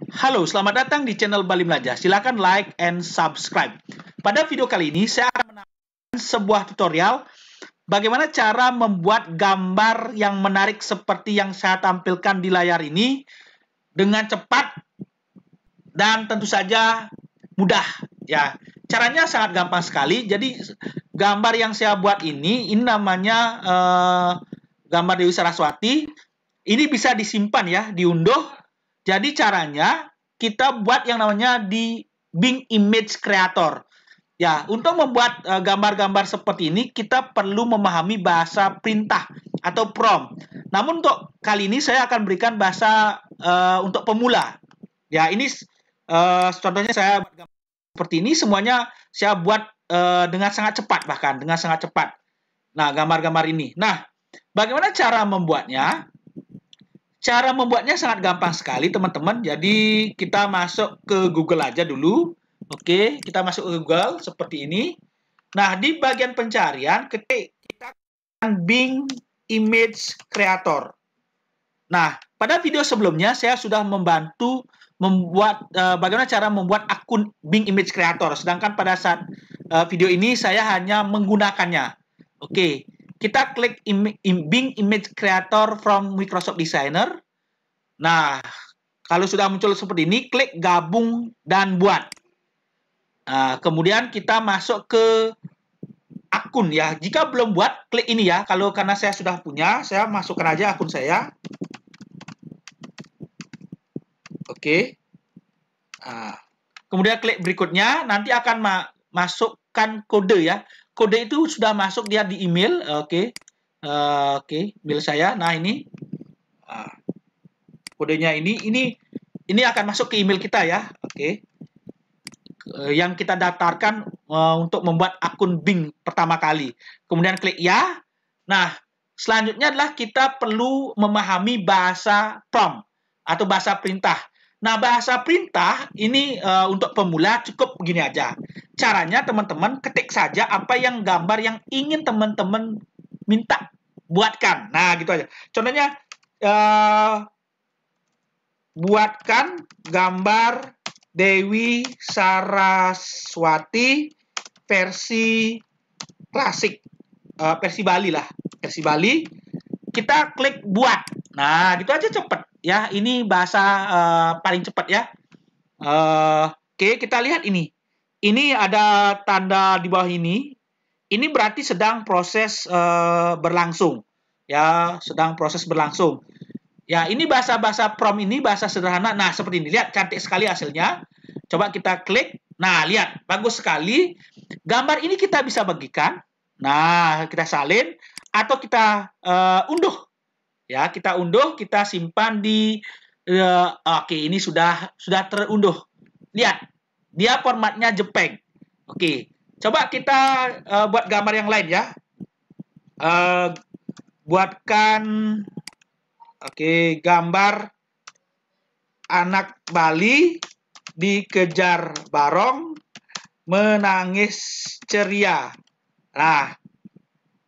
Halo, selamat datang di channel Bali Belajar. Silakan like and subscribe. Pada video kali ini, saya akan menampilkan sebuah tutorial bagaimana cara membuat gambar yang menarik seperti yang saya tampilkan di layar ini dengan cepat dan tentu saja mudah. Ya, caranya sangat gampang sekali. Jadi, gambar yang saya buat ini namanya gambar Dewi Saraswati. Ini bisa disimpan ya, diunduh. Jadi caranya kita buat yang namanya di Bing Image Creator. Ya, untuk membuat gambar-gambar seperti ini kita perlu memahami bahasa perintah atau prompt. Namun untuk kali ini saya akan berikan bahasa untuk pemula. Ya, ini contohnya saya buat gambar seperti ini, semuanya saya buat dengan sangat cepat, bahkan dengan sangat cepat. Nah, gambar-gambar ini. Nah, bagaimana cara membuatnya? Cara membuatnya sangat gampang sekali, teman-teman. Jadi, kita masuk ke Google aja dulu. Oke, kita masuk ke Google seperti ini. Nah, di bagian pencarian, kita akan Bing Image Creator. Nah, pada video sebelumnya, saya sudah membantu membuat bagaimana cara membuat akun Bing Image Creator. Sedangkan pada saat video ini, saya hanya menggunakannya. Oke. Kita klik Bing Image Creator from Microsoft Designer. Nah, kalau sudah muncul seperti ini, klik gabung dan buat. Nah, kemudian kita masuk ke akun ya. Jika belum buat, klik ini ya. Karena saya sudah punya, saya masukkan aja akun saya. Oke. Nah, kemudian klik berikutnya, nanti akan masukkan kode ya. Kode itu sudah masuk dia di email, oke. Oke, email saya. Nah, ini kodenya ini akan masuk ke email kita ya. Oke. Yang kita daftarkan untuk membuat akun Bing pertama kali. Kemudian klik ya. Nah, selanjutnya adalah kita perlu memahami bahasa prompt atau bahasa perintah. Nah, bahasa perintah ini untuk pemula cukup begini aja. Caranya teman-teman ketik saja apa yang gambar yang ingin teman-teman minta buatkan. Nah, gitu aja. Contohnya buatkan gambar Dewi Saraswati versi klasik, versi Bali lah, versi Bali. Kita klik buat. Nah, gitu aja cepet ya. Ini bahasa paling cepat ya. Oke, kita lihat ini. Ini ada tanda di bawah ini. Ini berarti sedang proses berlangsung. Ya, sedang proses berlangsung. Ya, ini bahasa-bahasa prompt ini bahasa sederhana. Nah, seperti ini. Lihat, cantik sekali hasilnya. Coba kita klik. Nah, lihat. Bagus sekali. Gambar ini kita bisa bagikan. Nah, kita salin. Atau kita unduh. Ya, kita unduh, kita simpan di oke, ini sudah terunduh. Lihat, dia formatnya JPEG. Oke, coba kita buat gambar yang lain ya. Buatkan gambar anak Bali dikejar barong menangis ceria. Nah,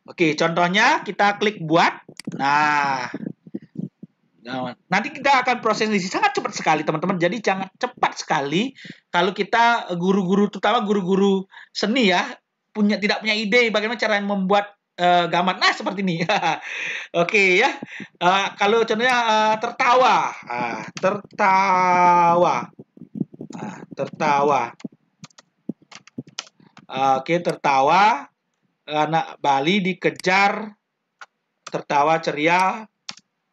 oke, contohnya kita klik buat. Nah, nanti kita akan proses ini sangat cepat sekali, teman-teman. Jadi sangat cepat sekali kalau kita guru-guru, terutama guru-guru seni ya, tidak punya ide bagaimana cara membuat gambar. Nah, seperti ini. Oke ya. Kalau contohnya tertawa. Tertawa. Oke, tertawa. Anak Bali dikejar, tertawa ceria,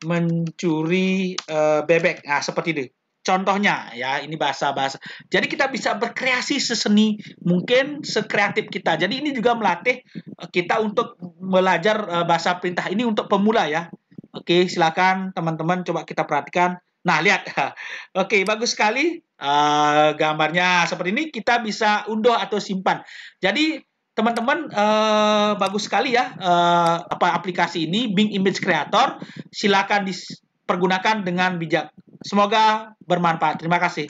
mencuri bebek. Nah, seperti itu. Contohnya ya, ini bahasa-bahasa. Jadi kita bisa berkreasi seseni mungkin, sekreatif kita. Jadi ini juga melatih kita untuk belajar bahasa perintah ini untuk pemula ya. Oke, silakan teman-teman coba kita perhatikan. Nah, lihat. Oke, bagus sekali. Gambarnya seperti ini, kita bisa unduh atau simpan. Jadi teman-teman, bagus sekali ya aplikasi ini Bing Image Creator. Silakan dipergunakan dengan bijak. Semoga bermanfaat. Terima kasih.